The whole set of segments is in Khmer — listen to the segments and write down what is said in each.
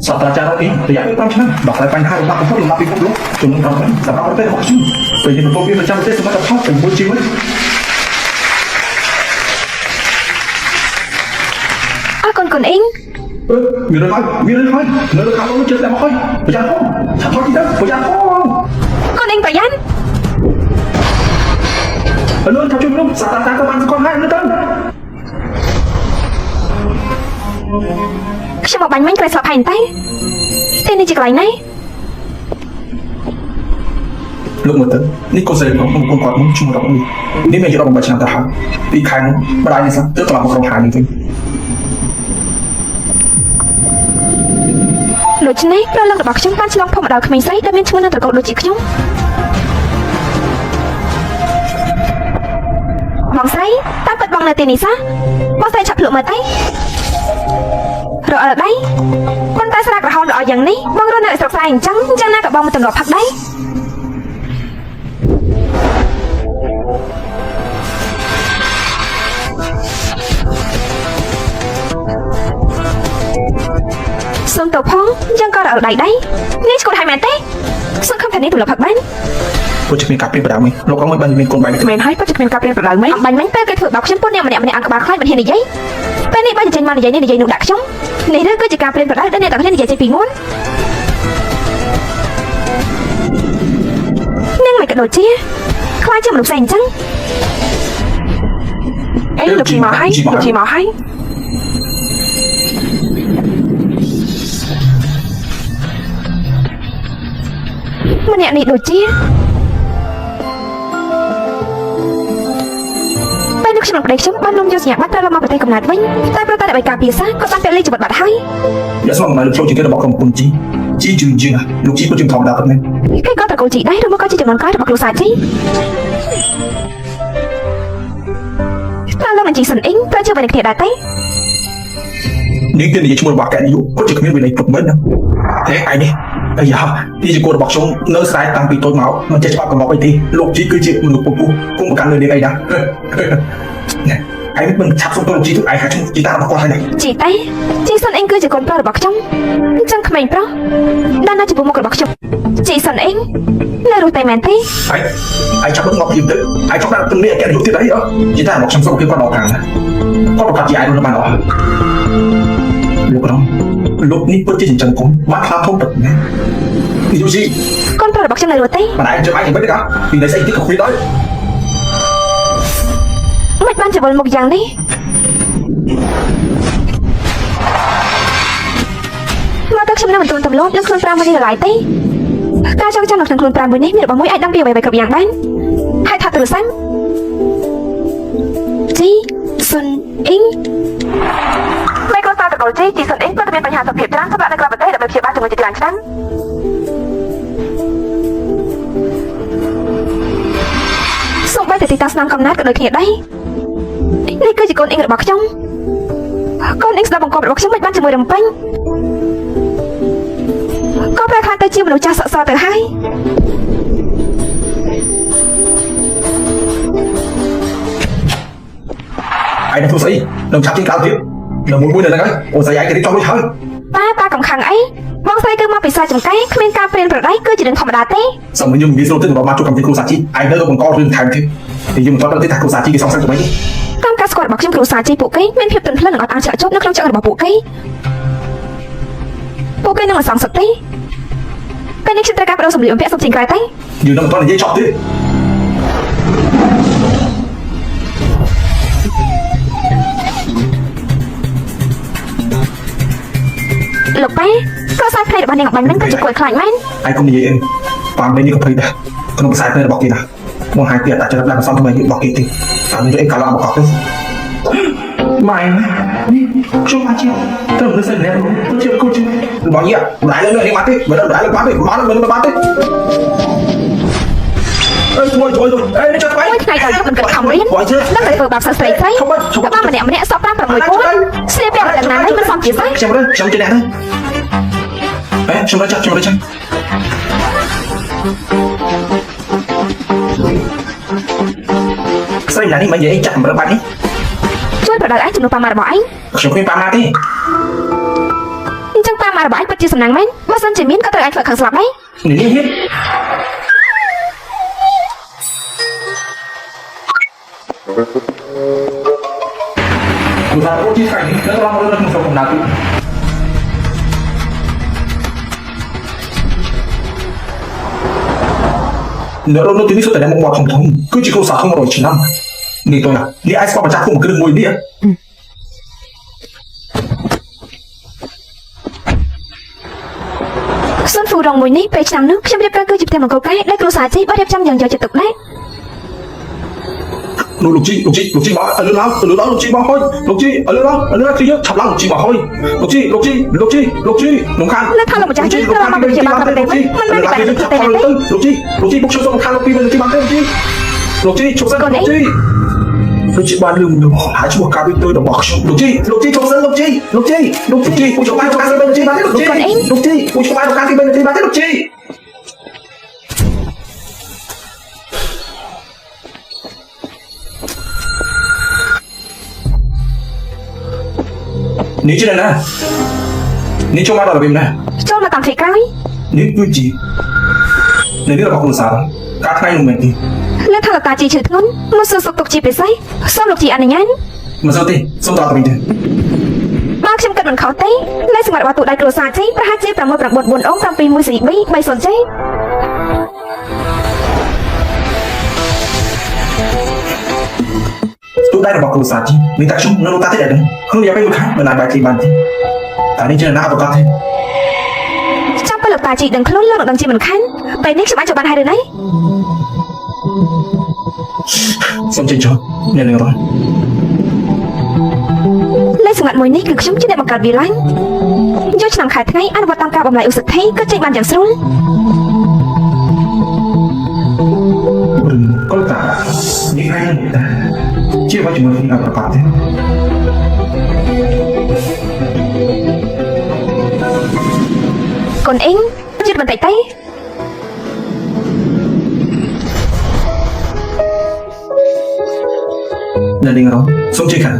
សាស្ត្រាចារ្យនេះរយៈពេល5ឆ្នាំដោះស្រាយបញ្ហារបស់កំពុងលំដាប់ពិភពលោកជំនួសដល់សម្រាប់ប្រទេសរបស់ខ្ញុំពេលយើងទទួលពាក្យប្រចាំប្រទេសសមត្ថភាពទាំងមួយជីវិតអរគុណគុណអ៊ីងមានរឿងហើយនៅខាងនោះជិះតែមកហើយប្រយ័ត្នផងឆាប់ថតទីទៅប្រយ័ត្នផងគុណអ៊ីងប្រយ័ត្នអនុថាជួយមនុស្សសាស្ត្រាចារ្យក៏បានស្គាល់ហើយនៅទៅខ្ញុំមកបាញ់មិញក្រែស្លាប់ហើយតែទីនេះជាកន្លែងណាលោកមើលទៅនេះកូនស្រីរបស់ខ្ញុំគាត់មកជួយរកនេះមានអាយុ18ឆ្នាំទៅហើយពីខែនោះម្ដាយនេះសោះទៅត្រឡប់មកក្រុងហានេះវិញដូច្នេះប្រលឹងរបស់ខ្ញុំបានឆ្លងភពមកដល់ក្មេងស្រីដែលមានឈ្មោះនៅត្រកូលដូចជាខ្ញុំបងស្រីតាមពិតបងនៅទីនេះសោះបងស្រីឆាប់ភ្លក់មើលទៅរអល់ដៃប៉ុន្តែស្រាក្រហមល្អយ៉ាងនេះបងរស់នៅស្រុកស្រែអញ្ចឹងយ៉ាងណាក៏បងមិនទម្លាប់ផឹកដែរសុំទៅផងយ៉ាងក៏រអល់ដៃដែរនេះឈ្មោះហើយមែនទេសង្ឃឹមថានេះទម្លាប់ផឹកបានពួកជំនាញការព្រៀនប្រដៅមិញលោករងមិនបានមានកូនបែបនេះមែនហើយពួកជំនាញការព្រៀនប្រដៅមិញបាញ់មិញពេលគេធ្វើបោកខ្ញុំពួកអ្នកម្នាក់អត់ក្បាលខ្លាចមិនហ៊ាននិយាយពេលនេះបើចេញមកនិយាយនោះដាក់ខ្ញុំនេះឬគឺជាការព្រៀនប្រដៅដែលអ្នកទាំងគ្នានិយាយចេញពីមុននឹងមិនក៏ដូចជាខ្លាចជាមនុស្សផ្សេងអញ្ចឹងអីលោកជីមកហើយម្នាក់នេះដូចជាពេលនោះខ្ញុំប្តីខ្ញុំបាននាំយកសញ្ញាបត្រទៅមកប្រទេសកំណើតវិញតែប្រតែដើម្បីការពារសាក៏បានពលីជីវិតបាត់ហើយយ៉ាស្មងមកលោកចូលជាគេរបស់ក្រុមហ៊ុនជីជឿជាលោកជីពិតជាធម្មតាប៉ុណ្ណឹងគេក៏តកូលជីដែរឬមកក៏ជាចំនួនក្រោយរបស់គ្រូសាជីតើលោកនឹងជីសិនអ៊ីងត្រូវជឿវិញគ្នាដែរទេនេះគឺនិយាយឈ្មោះរបស់កែនីយុគាត់ជាគ្មានវិន័យពុតមិនណាហេឯនេះអាយ៉ាទីជាគោលរបស់ខ្ញុំនៅស្រែតាំងពីតូចមកមិនចេះច្បាប់កំបោកអីទេលោកជីគឺជាមនុស្សពុះគុំប្រកាន់លើនេះអីណាឯងមិនឆាប់សុំទៅលោកជីទៅឯងហៅខ្ញុំជីតារបស់គាត់ហើយណាជីតែជីសិនអ៊ីងគឺជាកូនប្រុសរបស់ខ្ញុំអញ្ចឹងក្មេងប្រុសដល់ណាចំពោះមុខរបស់ខ្ញុំជីសិនអ៊ីងនៅរស់តែមែនទេឯងចាប់មកពីទៅឯងចង់ដាក់ទំនាក់កែនីយុទៀតអីជីតារបស់ខ្ញុំសុំគេគាត់ដល់ខាងណាគាត់ប្រកាសជាឯងរស់បានអស់លោកក្រុមលោកនេះពិតជាចិញ្ចឹមគុំបានខ្លាធំពិតណាយូជីកូនប្រុសរបស់ខ្ញុំនៅរស់ទេមិនឯងចាំឯងមិនទេពីនេះស្អីទៀតក៏គ្មានដែរមិនបានច្បល់មុខយ៉ាងនេះមកទៅខ្ញុំនៅមិនទាន់ទម្លាប់នឹងខ្លួនប្រាំមួយនេះឡើយទេការចងចាំនៅក្នុងខ្លួនប្រាំមួយនេះមានរបស់មួយអាចដឹងពីអ្វីៗគ្រប់យ៉ាងបានហើយថាទូរស័ព្ទជីសុនអ៊ីងមិនក៏តើតកូលជីសុនអ៊ីងក៏មានបញ្ហាសុខភាពច្រើនសម្រាប់នៅក្រៅប្រទេសដើម្បីព្យាបាលជំងឺជាច្រើនឆ្នាំសូម្បីតែទីតាំងស្នាមកំណត់ក៏ដូចគ្នាដែរនេះគឺជាកូនអ៊ីងរបស់ខ្ញុំកូនអ៊ីងស្ដាប់បង្គាប់របស់ខ្ញុំមិនបានជាមួយរំពេញក៏ប្រែខ្លះទៅជាមនុស្សចាស់សក់សទៅហើយឯងនឹងធ្វើស្អីនឹងឆាប់ជាងក្រៅទៀតនៅមួយនៅហ្នឹងហើយអូស្អីឯងគេរីកចង់រួចហើយប៉ាកំខាំងអីបងស្រីគឺមកពីសាចំកែគ្មានការព្រៀនប្រដៅគឺជារឿងធម្មតាទេសមខ្ញុំនិយាយស្រួលទៅរបស់មកជួបកម្មវិធីគ្រូសាជីឯងនៅបង្ករឿងថែមទៀតនិយាយមិនទាន់ដឹងទេថាគ្រូសាជីគេសងសឹកទៅវិញតាមការស្គាល់របស់ខ្ញុំគ្រូសាជីពួកគេមានភាពទន់ភ្លន់និងអត់អាចចាក់ចុះនៅក្នុងចិត្តរបស់ពួកគេនឹងមិនសងសឹកទេពេលនេះខ្ញុំត្រូវការបដូរសម្លៀកបំពាក់សុំចេញក្រៅទៅយើងនឹងមិនទាន់និយាយចប់ទេលោកប៉ែប្រសាទភ្នែករបស់នាងបាញ់មិញក៏ជាគួរខ្លាចមែនឯងកុំនិយាយអីតាមពេលនេះក៏ភ័យដែរក្នុងខ្សែភ្នែករបស់គេណាមកហាយទៀតអាចរាប់ឡើងសំថ្មីរបស់គេទេតាមនេះអីកាលអបកកទេម៉ែខ្ញុំអាចទៅលើសិននេះទៅជាគូជារបស់យាម្ដាយលើនេះបាត់ទេមិនដឹងម្ដាយលើបាត់ទេបាត់មិនបាត់ទេអើជួយអេនេះចាប់បាយថ្ងៃដល់យកមិនគិតខំរៀននឹងតែធ្វើបាបសិស្សស្រីក៏បានម្នាក់សក់5 6 4ស្លៀកពាក់ដល់ណានេះមិនសមជាស្អីខ្ញុំជាអ្នកណាខ្ញុំរត់ចាំស្រីណានេះមិននិយាយចាក់កម្រិតបាត់នេះជួយប្រដៅឯងជំនួសប៉ាម៉ារបស់ឯងខ្ញុំគ្មានប៉ាម៉ាទេអញ្ចឹងប៉ាម៉ា សារបាយពិតជាសំណាងមែនបើសិនជាមានក៏ត្រូវឯងធ្វើខាងស្លាប់ដែរ នេះហេ Usaha aku cita ini, dan orang-orang yang musuh penatu. Nếu nó tiếng số tài năng một thông cứ chỉ câu xã không rồi chỉ năm đi tôi nào đi ai sao mà chắc không một cái đường ngồi đi à សុនហ្វូរងមួយនេះពេលឆ្នាំនោះខ្ញុំរៀបការគឺជាផ្ទះមង្គលកែដែលគ្រូសាជីបានរៀបចំយ៉ាងយកចិត្តទុកដាក់ lục chi bảo ở lưỡi đó lục chi bảo thôi ở lưỡi đó khi nhớ chập lăng lục chi bảo thôi lục chi nông khăn លើថាលោកម្ចាស់ជីត្រូវបានបញ្ជាបានប្រទេសវិញមិនបានបែរទៅទេទេ lục chi bốc số khăn lục chi bên lục chi bán thế lục chi chụp sân lục chi bán lưng hãy chụp cả bên tôi đồng bọc lục chi chụp sân lục chi bốc số bán cho cá bên lục chi bán thế lục chi bốc số bán cho cá bên lục chi bán thế lục chi ní chứ này nè ní cho má đòi bìm nè ចូលមកតាមថ្ងៃក្រោយ ní cứ chỉ này biết là bọc đồ sao các ngay một mình đi លើថាលោកតាជីឈឺធ្ងន់មកសួរសុខទុក្ខជាពិសេសសូមលោកជីអនុញ្ញាត mà sao thế sao tao tao đi បើខ្ញុំគិតមិនខុសទេលេខសម្រាប់វត្ថុដៃគ្រួសារជីប្រហែលជា694អូង71 CB 30 J tụi đây là bọc đồ sao chứ mình ta chung nó ta thế đấy không dám bên một khác mà lại bài thì bàn thì tại nên chơi là nào tao thế ចាំពេលលោកតាជីដឹងខ្លួនលោកនឹងដឹងជាមិនខានពេលនេះខ្ញុំអាចចូលបានហើយឬណី xong chơi cho nhận được rồi លេខសម្ងាត់មួយនេះគឺខ្ញុំជាអ្នកបង្កើតវាឡើងយកឆ្នាំខែថ្ងៃអនុវត្តតាមការបំលែងឧស្សាហ៍ក៏ចេញបានយ៉ាងស្រួល có cả những ai người ta chưa bao giờ mình gặp các bạn thế កូនអ៊ីងជិតបន្តិចទេ nhận được rồi xong chơi khả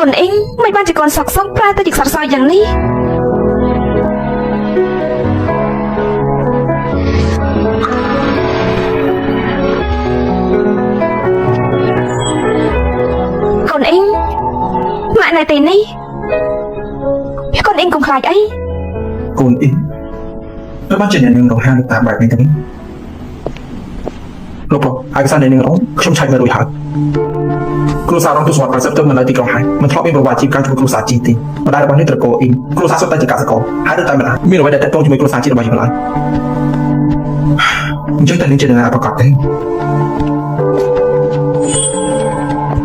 កូនអ៊ីងមិនបានជាកូនសក់សក់ប្រែទៅជាខ្សត់ខ្សោយយ៉ាងនេះកូនអ៊ីងម៉ាក់នៅទីនេះកូនអ៊ីងកុំខ្លាចអី cồn ít các bạn chỉ nhận được hai được tạm bài mình thấy lúc rồi ai sang đến nó không chạy mà đổi hẳn គ្រួសាររងទស្សនវិស័យទៅមិននៅទីក្រុងហើយមិនធ្លាប់មានប្រវត្តិជីវកម្មជាមួយគ្រួសារជីទីមិនដែលរបស់នេះត្រកូលអ៊ីនគ្រួសារសុទ្ធតែជាកសិករហើយទៅតែមិនមានអ្វីដែលតេតងជាមួយគ្រួសារជីរបស់យើងឡើយអញ្ចឹងតែនឹងជាអ្នកប្រកាសទេ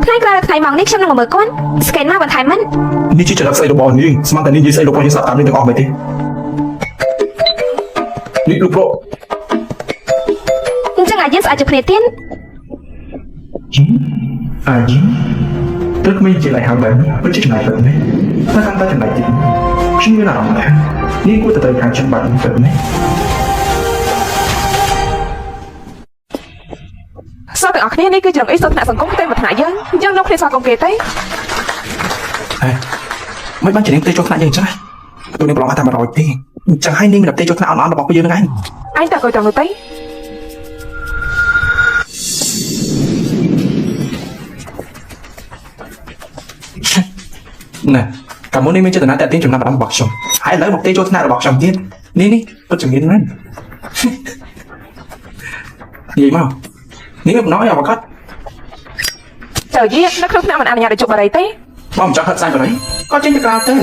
ថ្ងៃក្រោយថ្ងៃម៉ោងនេះខ្ញុំនឹងមកមើលគាត់ស្កេនមកបន្ថែមមិន នេះជាចរិតស្អីរបស់នាងស្មានតែនាងនិយាយស្អីរបស់យើងស្ដាប់តាមនេះទាំងអស់មែនទេនេះលោកប្រុស អញ្ចឹងអាយើងស្អាតជាគ្នាទៀត អាយទឹកមានជាឡៃហៅបែបនេះពិតជាចំណាយទៅនេះតែកាន់តែចំណាយទៀតខ្ញុំមានអារម្មណ៍ថានេះគួរតែទៅខាងខ្ញុំបាត់ទៅនេះ សោះទាំងអស់គ្នានេះគឺជារឿងអីសុទ្ធថ្នាក់សង្គមតែមួយថ្នាក់យើងនៅគ្នាសោះកុំគេទេ ហេមិនបានជានាងទៅចូលថ្នាក់យើងអញ្ចឹងទូនាងប្រឡងតែ100ទេអញ្ចឹងហើយនាងមិនទៅចូលថ្នាក់អនរបស់យើងហ្នឹងឯង អញតើកុយតាមនោះទេ nè cảm ơn em chưa từng nói tại tiên chúng ta bắt bọc chồng hãy lấy một tay cho thế nào là bọc chồng tiên đi tôi chẳng nghiến lên gì mà nếu em nói là bọc cắt trời gì nó không nào mình ăn nhà để chụp vào đấy thế bom cho thật sai vào đấy có trên được lao thế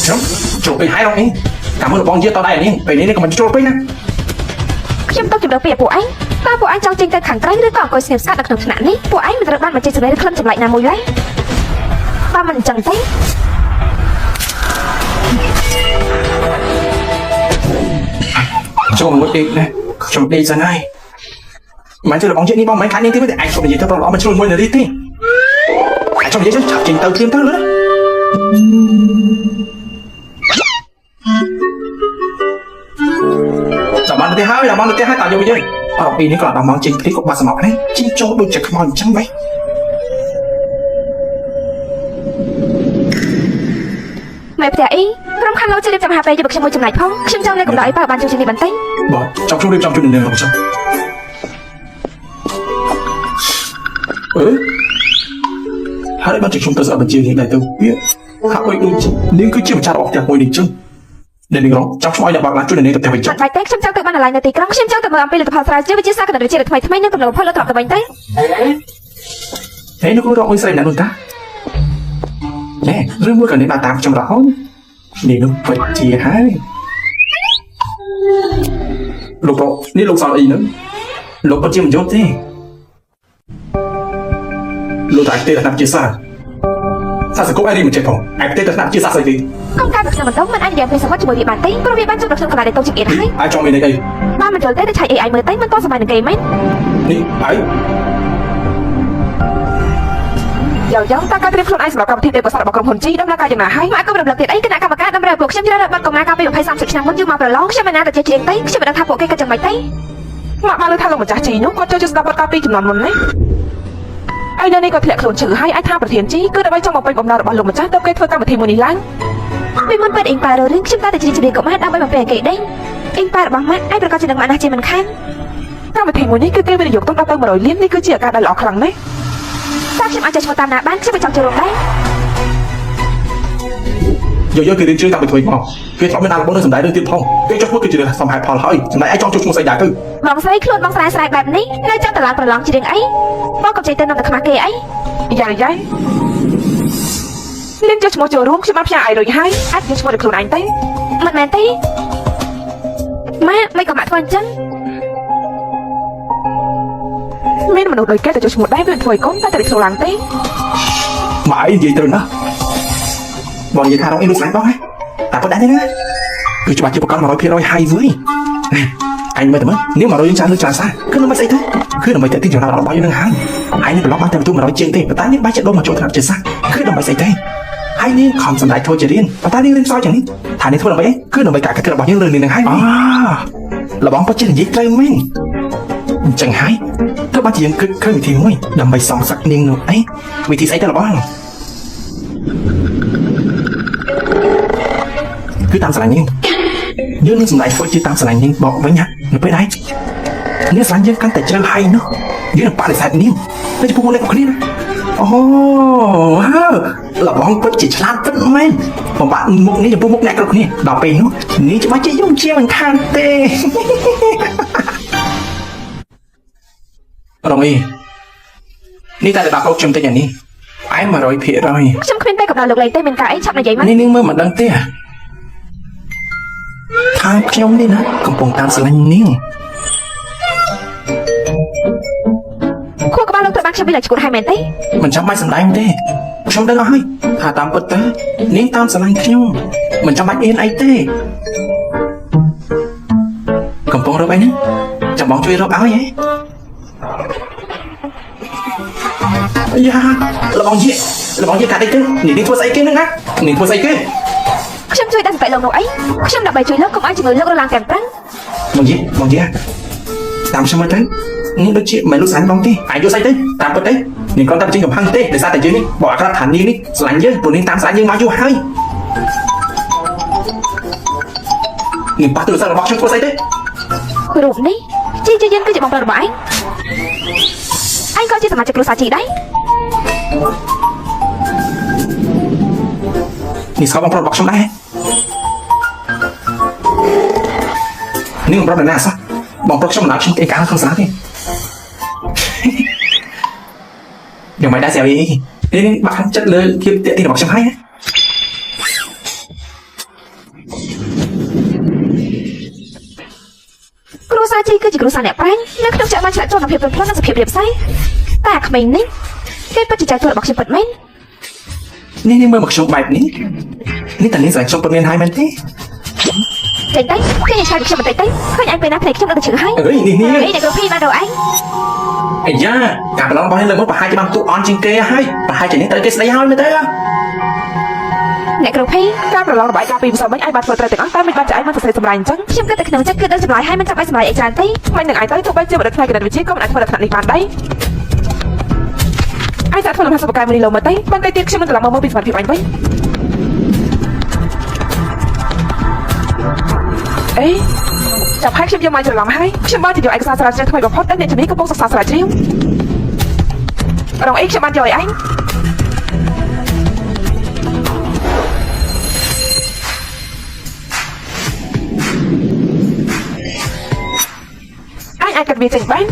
đúng chụp bị hai đâu đi cảm ơn bom chia tao đây đi về đây còn mình chụp nè ខ្ញុំទៅជម្រើសពីពួកឯងតើពួកឯងចង់ចេញទៅខាងក្រៅឬក៏អង្គុយស្ងៀមស្ងាត់នៅក្នុងថ្នាក់នេះពួកឯងមិនត្រូវបានបញ្ចេញសម្លេងឬក្លិនចម្លែកណាមួយឡើយបើមិនអញ្ចឹងទេ cho một cái này Chồng đi ra ngay. Mà chưa là bóng chuyện đi bóng mấy cái nên thế với anh chồng gì theo đó mà chưa ngồi nữa đi tí. Anh chồng gì chứ chọc trình tàu thêm thứ nữa. Làm ăn được thứ hai tạo vô bây giờ. Ở bên này còn làm món trình tí của bà sầm mọc đấy. Chính cho đôi chạy mòn chẳng mấy. Mẹ bẻ ý, rong khăn lâu chưa đêm chậm hà về cho bậc trong môi trường này phong. Xem trong này cũng đợi bà bàn trong trình đi bắn tay. Bỏ, trong chung đêm trong chung đêm không xong. Hai đứa bạn trực chúng ta sợ bật chiều như này tôi biết. Hạ quay đôi nên cứ chiều trả đọc theo ngôi đình chân. Để mình đó, trong mọi nhà bạn làm chút này tập theo mình chân. Bài tết xem trong tự bạn là nơi trong xem trong tự làm bây giờ tập chưa biết sao cái đời chơi được thay nên cầm đầu phơi lỡ tập bánh tết. Thế nó có rõ xem là luôn ta. Nè, rơi mua cần đến bà tạm trong đó. Để nó phải chia hai. Lục đó, đi lục sao ý nữa. Lục có chia một chút thế. Lục tại tên là nằm chia xa. Sao sẽ có ai đi một chạy phòng? Anh tên là nằm chia xa gì đi. Không ca được sao mà tống mình anh đem về sao mấtជាមួយវាបានទេព្រោះវាបានជួបប្រសិនកន្លែងដែលតូចជាងអៀតហើយ Ai cho mình đây đây? បានមិនចូលទេតែឆៃ AI មើលទៅមិនតសម័យនឹងគេមែន Đi, ấy. យ៉ាងតាការត្រៀមខ្លួនឯងសម្រាប់កម្មវិធីទេពសាស្ត្ររបស់ក្រុមហ៊ុន G ដំណើរការយ៉ាងណាហើយមកក៏រំលឹកទៀតអីគណៈកម្មការតម្រូវពួកខ្ញុំជ្រើសរើសបាត់កុមារកាលពី20-30ឆ្នាំមុនយកមកប្រឡងខ្ញុំមិនណាតែជាជ្រៀងទេខ្ញុំមិនដឹងថាពួកគេគិតយ៉ាងម៉េចទេមកបានលើថាលោកម្ចាស់ G នោះគាត់ចូលជាស្ដាប់បាត់កាលពីចំនួនមុននេះឯនៅនេះក៏ធ្លាក់ខ្លួនឈឺហើយអាចថាប្រធាន G គឺដើម្បីចង់បំពេញបំណងរបស់លោកម្ចាស់ទៅគេធ្វើកម្មវិធីមួយនេះឡើងពីមុនពេលអ៊ីងប៉ារឿងខ្ញុំតែជ្រៀងជ្រៀងកុមារដើម្បីបំពេញគេដេញអ៊ីងប៉ារបស់ម៉ាក់អាចប្រកាសជានឹងម៉ាក់ណាស់ជាមិនខានកម្មវិធីមួយនេះគឺគេវិនិយោគទុនដល់ទៅ100លាននេះគឺជាឱកាសដ៏ល្អខ្លាំងណាស់តើខ្ញុំអាចចូលតាមណាបានខ្ញុំមិនចង់ចូលរួមដែរ Giờ kia đến chưa tao bị thôi mà. Kia thọ bên nào bốn nơi sầm đáy đơn tiên phong. Kia cho phước kia chỉ là sầm hại phò hơi. Sầm đáy ai cho chung xây đá tư. បងស្រីខ្លួនបងស្រាយស្រាយបែបនេះនៅចង់តឡើងប្រឡងជារឿងអីបងកុំចេះទៅនាំតែខ្មាស់គេអីយ៉ាយ៉ាលៀនចូលឈ្មោះចូលរួមខ្ញុំបានផ្សាយឲ្យរួចហើយអាចយកឈ្មោះទៅខ្លួនឯងទៅមិនមែនទេម៉ែមិនក៏ម៉ាក់ធ្វើអញ្ចឹងមានមនុស្សដូចគេទៅចូលឈ្មោះដែរវាធ្វើឲ្យកូនតែទៅខ្លួនឡើងទេ Mãi gì từ nó. Bọn gì thà đâu em được sẵn đó ấy. Ta có đã thế nữa. Cứ cho bà chưa có con mà nói phía rồi hay dưới. Anh mới tầm mất. Nếu mà nói những chán xa cứ nó mới xây thế. Cứ là mày tự tin chỗ nào đó bao nhiêu năng hàng. Anh nên phải lóc bán theo tôi mà nói chuyện thế. Và ta biết bái trận đô mà chỗ thật chết xác. Cứ là mày xây thế. Hay nên không sẵn đại thôi chỉ điên. Và ta đi lên soi chẳng đi. Thà nên thôi là mày cứ là mày cả cái là bao nhiêu lần năng hay. Là bóng có chết là giấy trây men. Chẳng hay. Các bạn chỉ cứ vị thì thôi. Đầm bày sòng sắc niên nữa ấy. Vị thì xây ra là bóng. Cứ tam sẵn nhưng nhớ nên dùng lại thôi chứ tam sẵn nhưng bỏ với nhá nó với đấy nếu sẵn nhưng căn tài chơi hay nó nhớ là bạn để sẵn nhưng nó chỉ phụ lên một cái này là bóng có chỉ lan vẫn men mà bạn một ní cho phụ một ngạc được nè đọc về nó ní cho bác chơi dùng chia bằng than tê đồng ý ní ta để đọc câu chừng tay nhà ní ai mà rồi phía rồi ខ្ញុំគ្មានពេលកំដៅលោកលេងទេមានការអីឆាប់និយាយមក នេះនឹងមើលមិនដឹងទេថាខ្ញុំនេះណាកំពុងតាមស្រឡាញ់នាង ខួរក្បាលលោកត្រូវបានខ្ញុំវិលឈួតហើយមែនទេ មិនចាំបាច់សម្ដែងទេខ្ញុំដឹងអស់ហើយថាតាមពិតទៅនាងតាមស្រឡាញ់ខ្ញុំមិនចាំបាច់អៀនអីទេកំពុងរកអីហ្នឹងចាំបងជួយរកឲ្យហ៎យ៉ាលបងយាកាត់អីទៅនាងធ្វើស្អីគេហ្នឹងណានាងធ្វើស្អីគេ ខ្ញុំជួយដាក់សតិលោកនោះអីខ្ញុំដើម្បីជួយលោកកុំឲ្យជំងឺលោករឡើងទាំងប្រឹង បងយាតាមខ្ញុំមើលទៅនេះដូចជាមិនលុះសាញ់បងទេអាចយកស្អីទៅតាមពិតទៅនាងគ្រាន់តែចេញកំផឹងទេដោយសារតែយើងនេះบอกអាក្រាតថានាងនេះស្រឡាញ់យើងព្រោះនាងតាមស្រឡាញ់យើងមកយូរហើយនាងប៉ះទូរស័ព្ទរបស់ខ្ញុំធ្វើស្អីទេ រូបនេះជាយើងគឺជាបងប្រុសរបស់ឯងក៏ជាសមាជិកគ្រួសារជីដែរ នេះស្គាល់បងប្រុសរបស់ខ្ញុំដែរនេះបងប្រុសណាសោះបងប្រុសខ្ញុំមិនដាក់ខ្ញុំឯកាក្នុងសាលាទេយ៉ាងម៉េចដែរស្អីនេះបាក់ចិត្តលើភាពតាក់ទាញរបស់ខ្ញុំហើយគ្រួសារជីគឺជាគ្រួសារអ្នកប្រាំងនៅក្នុងចក្រវាលឆ្លាក់ចូលនឹងភាពទន់ភ្លន់និងសភាពរៀបសៃតែអាក្មេងនេះគេពិតជាចែកចូលរបស់ខ្ញុំពិតមែន នេះមើលមកខ្ញុំបែបនេះនេះតែនាងស្រឡាញ់ខ្ញុំពិតមែនហើយមែនទេ ចេញទៅខ្ញុំឆ្លើយខ្ញុំបន្តិចទៅឃើញអញពេលណាភ្នែកខ្ញុំនៅតែជ្រឹងហើយ នេះ អ្នកគ្រូភីបានរកអញ អាយ៉ាការប្រឡងរបស់លើមកប្រហែលជាបានទូអន់ជាងគេហើយប្រហែលជានេះត្រូវគេស្ដីហើយមើលទៅ អ្នកគ្រូភីការប្រឡងរបស់ឯងកាលពីម្សិលមិញឯងបានធ្វើត្រូវទាំងអស់តែមិនបានចែកមកសរសេរសម្រាប់អញ្ចឹងខ្ញុំគិតតែក្នុងចិត្តគិតដល់ចម្លើយហើយមិនចាំបាច់សម្រាប់ឯងច្រើនទេមិននឹងឯងទៅទោះបីជាបណ្ឌិតផ្នែកគណិតវិទ្យាក៏មិនអាចធ្វើដល់ថ្នាក់នេះបានដែរឯងសាកធ្វើលំហាត់សិប្បកម្មនេះលោមើលទៅបានតែទៀតខ្ញុំនឹងត្រឡប់មកមើលពីសមត្ថភាពអញវិញអេចាប់ហើយខ្ញុំយកមកច្រឡំហើយខ្ញុំបានទៅយកឯកសារស្រាវជ្រាវថ្មីបំផុតដែលអ្នកជំនាញកំពុងសិក្សាស្រាវជ្រាវរងអីខ្ញុំបានយកឲ្យឯងអាចកាត់វាចេញបាន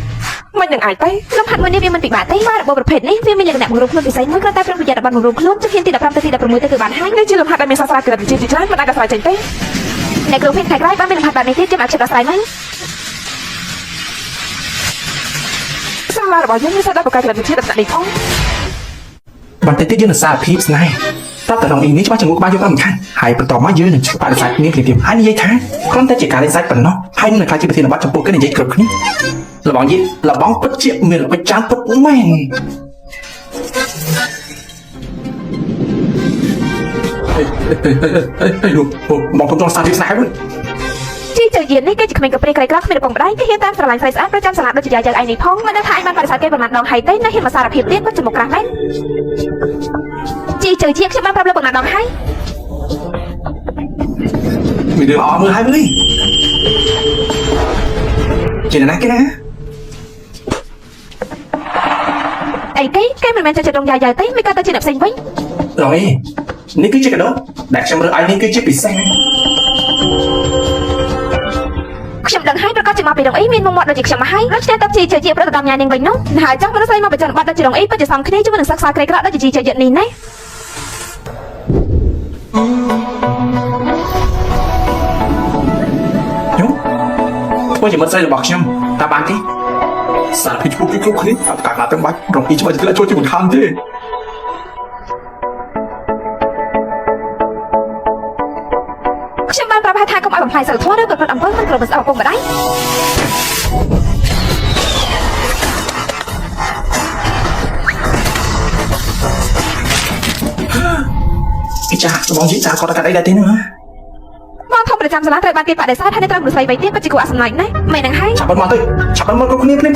មិននឹងអាចទៅលំហាត់មួយនេះវាមិនពិបាកទេបាទរបបប្រភេទនេះវាមានលក្ខណៈបង្រួមខ្លួនពិសេសមួយគ្រាន់តែប្រុងប្រយ័ត្នរបស់បង្រួមខ្លួនជំហានទី15ទៅទី16ទៅគឺបានហើយនេះជាលំហាត់ដែលមានសាស្ត្រាចារ្យជាច្រើនមិនអាចដោះស្រាយចេញទេអ្នកគ្រូភេទថ្ងៃក្រោយបានមានលំហាត់បែបនេះទៀតចាំអាចដោះស្រាយមកសាលារបស់យើងមានសាស្ត្រាចារ្យវិទ្យាដំណាក់នេះផងបន្តិចទៀតយើងនឹងសារភាពស្នេហ៍តើតើរងអ៊ីនេះច្បាស់ជាមួយក្បាលយើងមិនខានហើយបន្តមកយើងនឹងបដិសេធគ្នាគ្នាទៀតហើយនិយាយថាគ្រាន់តែជាការលេងសើចប៉ុណ្ណោះហើយនឹងខ្លាចជាប្រធានបទចំពោះគេនិយាយគ្រប់គ្នាលបងយីលបងពិតជាមានល្បិចចាំពិតមែនអេលោកបងខ្ញុំចង់សារភាពស្នេហ៍វិញជីចយាននេះគេជាក្មេងកព្រាក្រៃក្រគ្មានឪពុកម្ដាយគេហ៊ានតាមស្រឡាញ់ស្រីស្អាតប្រចាំសាលាដូចជាយាយឯងនេះផងមិនដឹងថាឯងបានបដិសេធគេប្រមាណដងហើយទេនៅហ៊ានមកសារភាពទៀតពិតជាមកក្រាស់មែនជីជើជាខ្ញុំបានប្រាប់លោកប៉ុណ្ណាដងហើយមានរឿងអត់មើលហើយមើលចេញណាគេណាអីគេមិនមែនចេះចិត្តរងយាយទេមិនក៏ទៅជាអ្នកផ្សេងវិញរងអីនេះគឺជាកដោដែលខ្ញុំរើសឲ្យនេះគឺជាពិសេសខ្ញុំដឹងហើយប្រកាសជាមកពីរងអីមានមុខមាត់ដូចជាខ្ញុំមកហើយដូច្នេះតើជីជើជាប្រដដំញ៉ានាងវិញនោះហើយចង់មនុស្សស្រីមកបញ្ចុះបាត់ដូចជារងអីពិតជាសំគ្នាជាមួយនឹងសិក្សាក្រីក្រដូចជាជីជើយនេះណាធ្វើជាមិត្តស្រីរបស់ខ្ញុំតើបានទេសារភាពគ្រប់គ្នាអត់កាត់ណាទាំងបាច់រងអ៊ីច្បាស់ជួយជាមិនខានទេខ្ញុំបានប្រាប់ថាកុំឲ្យបំផ្លាញសិលធម៌ឬប្រព្រឹត្តអំពើមិនគ្រប់មិនស្អប់ឪពុកម្ដាយចាបងជីចាគាត់កាត់អីដែរទេណាមកធំប្រចាំសាលាត្រូវបានគេបដិសេធថានេះត្រូវមនុស្សស្រីវ័យទៀតពិតជាគួរអសម័យណាស់មិនហ្នឹងហើយចាប់មកទៅចាប់មកគ្រប់គ្នាទៅន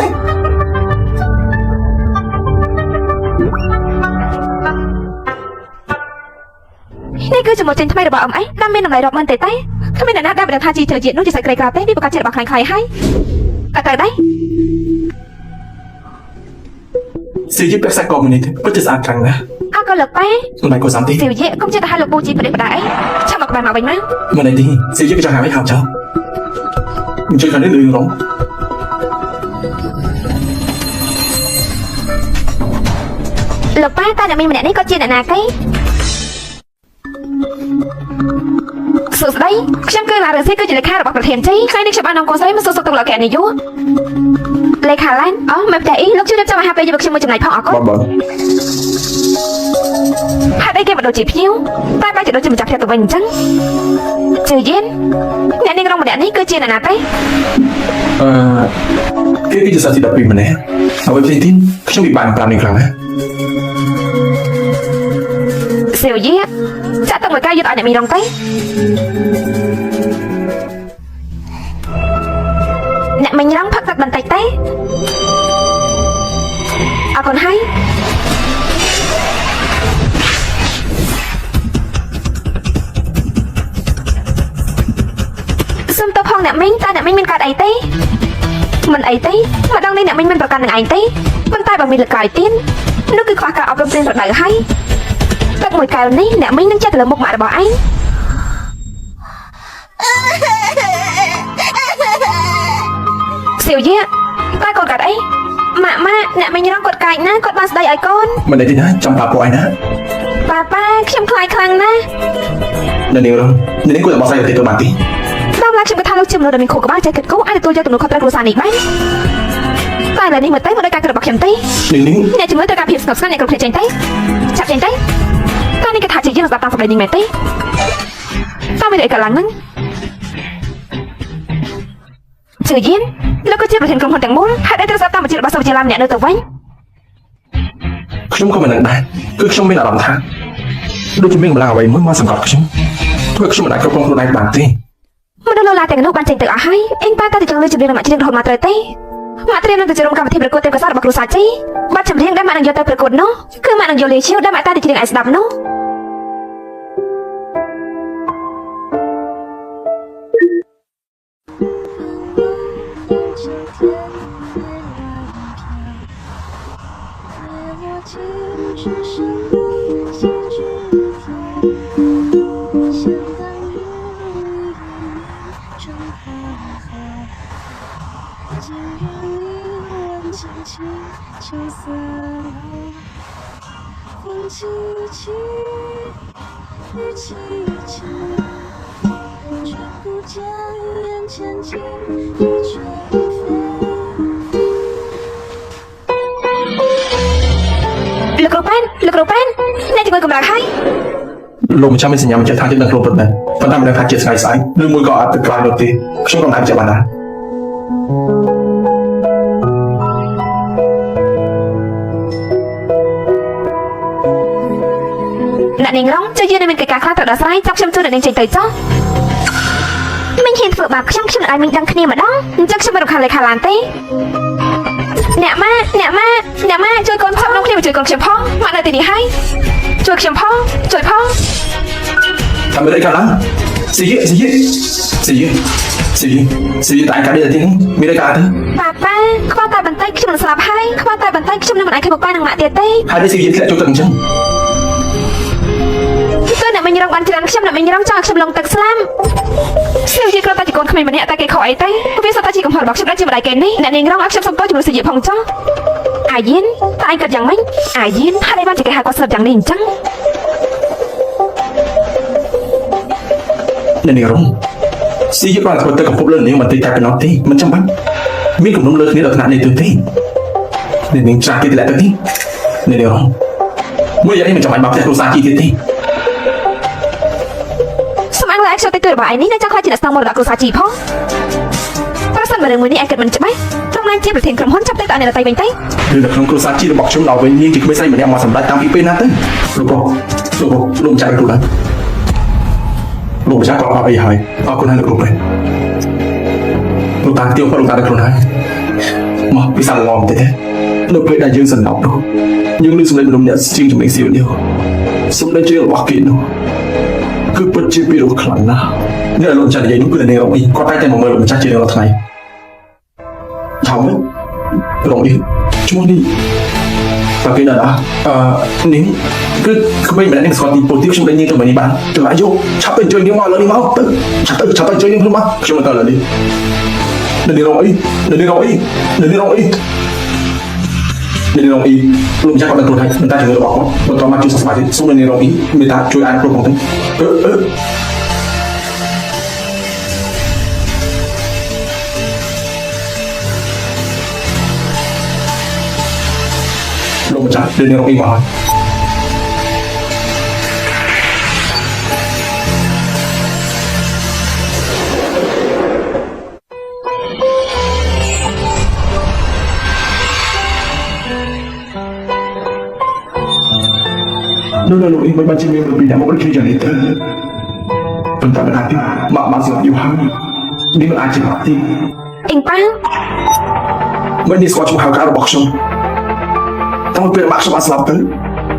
េះគឺចំណុចចេញថ្មីរបស់អ៊ំអីដែលមានតម្លៃរាប់ម៉ឺនទេគ្មានអ្នកណាដែលបដិថាជីជើជាតិនោះជាស្រីក្រីក្រទេវាប្រកាសជារបស់ខ្លាំងៗហើយតែទៅដែរស៊ីជីពេកសាកុំនេះពិតជាស្អាតខ្លាំងណាស់អើក៏លោកប៉ែមិនក៏សំទីស៊ីយេកុំចិត្តទៅឲ្យលោកពូជីប្រទេសបដាអីចាំមកក្បែរមកវិញមកមិនអីទេស៊ីយេក៏ចង់ហៅឲ្យហៅចោលមិនជួយខាងនេះលឿនរងលោកប៉ែតើអ្នកមីម្នាក់នេះក៏ជាអ្នកណាគេសួស្ដីខ្ញុំគឺឡារ៉ាស៊ីគឺជាលេខារបស់ប្រធានជីថ្ងៃនេះខ្ញុំបាននាំកូនស្រីមកសួរសុខទុក្ខលោកកែនេះយូរលេខាឡែនអូមែនតែអ៊ីលោកជួយរៀបចំអាហារពេលយកខ្ញុំមួយចំណែកផងអរគុណហើយអីគេមិនដូចជាភ្ញៀវតែបែរជាដូចជាម្ចាស់ផ្ទះទៅវិញអញ្ចឹងជឿយេនអ្នកនាងរងម្នាក់នេះគឺជាអ្នកណាទេគេគឺជាសាស្ត្រី12ម្នាក់អ្វីផ្សេងទៀតខ្ញុំពិបាកនឹងប្រាប់នាងខ្លាំងណាស់សេវយេចាក់ទៅមួយកាយយកឲ្យអ្នកមីរងទៅអ្នកមិញរងផឹកទឹកបន្តិចទេអរគុណហើយសុំទៅផងអ្នកមិញតើអ្នកមិញមានកាត់អីទេមិនអីទេម្ដងនេះអ្នកមិញមិនប្រកាន់នឹងឯងទេប៉ុន្តែបើមានលកក្រោយទៀតនោះគឺខ្វះការអប់រំផ្សេងរដូវហើយទឹកមួយកែវនេះអ្នកមីងនឹងចាត់ទៅលើមុខម៉ាក់របស់ឯងសៀវយេតើកូនកាត់អីម៉ាក់អ្នកមីងរងគាត់កាចណាគាត់បានស្ដីឲ្យកូនមិនអីទេណាចាំប៉ាពួកឯងណាប៉ាខ្ញុំខ្លាចខ្លាំងណាស់នៅនាងរងនាងគួរតែបោះស្រាយទៅបានទីដល់ឡាខ្ញុំក៏ថាលោកជាមនុស្សដែលមានខួរក្បាលចេះគិតគូរអាចទទួលយកទំនួលខុសត្រូវគ្រួសារនេះបានតែឥឡូវនេះមកទៅមកដោយការគិតរបស់ខ្ញុំទេអ្នកជំនួយត្រូវការភាពស្ងប់ស្ងាត់អ្នកគ្រប់គ្នាចេញទៅចាប់ចេញទៅតើនេះគេថាជាយើងស្ដាប់តាមសម្ដីនេះមែនទេតើមានអីកើតឡើងហ្នឹង ឈឺយានលោកក៏ជាប្រធានក្រុមហ៊ុនទាំងមូលហើយដែលត្រូវស្ដាប់តាមបញ្ជារបស់សាស្ត្រាចារ្យឡាមអ្នកនៅទៅវិញ ខ្ញុំក៏មិនដឹងដែរគឺខ្ញុំមានអារម្មណ៍ថាដូចជាមានកម្លាំងអ្វីមួយមកសង្កត់ខ្ញុំធ្វើខ្ញុំមិនអាចគ្រប់គ្រងខ្លួនឯងបានទេ មនុស្សលោឡាទាំងនោះបានចេញទៅអស់ហើយអេងប៉ាតើចង់លើចម្រៀងរបស់ច្រៀងរហូតមកត្រូវទេមកត្រៀមនឹងទៅចូលរួមកម្មវិធីប្រកួតទេពកោសល្យរបស់គ្រូសាជីបាត់ចម្រៀងដែលមកនឹងយកទៅប្រកួតនោះគឺមកនឹងយកលេឈៀវដែលមកតាទៅច្រៀងឲ្យស្ដាប់នោះ លោកគ្រូប៉ែនអ្នកជំនួយកម្លាំងហើយ លោកម្ចាស់មានសញ្ញាបញ្ជាក់ថាយើងនឹងគ្រប់ប្រមែនប៉ុន្តែមិនដឹងថាជាថ្ងៃស្អែកឬមួយក៏អាចទៅក្រោយនោះទេខ្ញុំក៏មិនអាចបញ្ជាក់បានដែរ អ្នកនាងរងជួយយើងមានកិច្ចការខ្លះត្រូវដោះស្រាយចាប់ខ្ញុំជួយអ្នកនាងចេញទៅចុះមិញហ៊ានធ្វើបាបខ្ញុំនឹងឲ្យមិញដឹងគ្នាម្ដងអញ្ចឹងខ្ញុំមិនរំខានលេខាឡានទេអ្នកម៉ាជួយកូនផងនោះគ្នាជួយកូនខ្ញុំផងមកនៅទីនេះហើយជួយខ្ញុំផងជួយផងតាមមិនអីកាលឡើងស៊ីយតែកាលនេះទីនេះមានអីកាលទៅប៉ាខ្វះតែបន្តិចខ្ញុំនឹងស្លាប់ហើយខ្វះតែបន្តិចខ្ញុំនឹងមិនអាចឃើញមកប៉ានឹងម៉ាក់ទៀតទេហើយនេះស៊ីយធ្លាក់ចូលទឹកអញ្ចឹង អ្នកមិញរងបានច្រើនខ្ញុំអ្នកមិញរងចង់ខ្ញុំលងទឹកស្លាប់ស៊ីវជាគ្រាន់តែជាកូនក្មេងម្នាក់តែគេខកអីទៅវាសុទ្ធតែជាកំហុសរបស់ខ្ញុំដែលជាម្ដាយគេនេះអ្នកនាងរងឲ្យខ្ញុំសុំទោសជាមួយស៊ីយផងចុះអាយៀនតែឯងគិតយ៉ាងម៉េចអាយៀនហើយបានជាគេហៅគាត់ស្លាប់យ៉ាងនេះអញ្ចឹងអ្នកនាងរងស៊ីយគ្រាន់តែធ្វើទឹកកំពប់លើនាងបន្តិចតែប៉ុណ្ណោះទេមិនចាំបាច់មានគំនុំលើគ្នាដល់ថ្នាក់នេះទេអ្នកនាងចាស់គេទម្លាក់ទៅនេះអ្នកនាងរងមួយយ៉ាងនេះមិនចាំបាច់មកផ្ទះគ្រូសាជីទៀតទេ ខ្ញុំទៅរបស់ឯនេះនៅចង់ខ្លាចជាអ្នកស្នងមរតកគ្រូសាជីផងប្រសិនបើរឿងមួយនេះឯងគិតមិនច្បាស់ត្រង់ណាជាប្រធានក្រុមហ៊ុនចាប់ទៅអ្នកដទៃវិញទៅឬនៅក្នុងគ្រូសាជីរបស់ខ្ញុំដល់វិញនាងជាក្មេងស្រីម្នាក់មកសម្រាប់តាំងពីពេលណាទៅលោកចាស់គ្រូឡើងលោកចាស់ក៏អត់អីហើយអរគុណហើយលោកគ្រូពេទ្យលោកតាទៀវគាត់លោកតាដល់ខ្លួនហើយមកពិសាឡំទេនៅពេលដែលយើងសន្លប់នោះយើងលើសម្លេងមនុស្សម្នាក់ជាងជំនាញស៊ីវនេះសម្លេងជារបស់គេនោះ គឺពិតជាពីរោះខ្លាំងណាស់អ្នកលោកចាស់និយាយនោះគឺអ្នករងអ៊ីគាត់តែមកមើលលោកម្ចាស់ជារាល់ថ្ងៃថាម៉េចរងអ៊ីឈ្មោះនេះតែគេដល់នេះគឺក្មេងម្នាក់នេះស្គាល់ទីពូទីខ្ញុំលេងនេះទៅមកនេះបានចុះអាយុឆាប់ទៅជួយនាងមកឥឡូវនេះមកទៅឆាប់ទៅជួយនាងខ្ញុំមកខ្ញុំមកដល់ឥឡូវនេះអ្នករងអ៊ីលោកចាស់គាត់ដល់ខ្លួនហើយមិនតែជំនឿរបស់គាត់បន្តមកជួយសស្បាយសូមអ្នករងអ៊ីមានតែជួយអានគ្រប់ផងទៅលោកម្ចាស់អ្នករងអ៊ីមកហើយ Nó là lỗi mấy ban chị mình bị đã một khi trở nên tới phần tạm là tiếp mà bao giờ yêu hắn nhưng ai chỉ bảo tim anh ba mấy đi qua trong hàng cá là bọc sông tao biết bạn sao bạn làm tới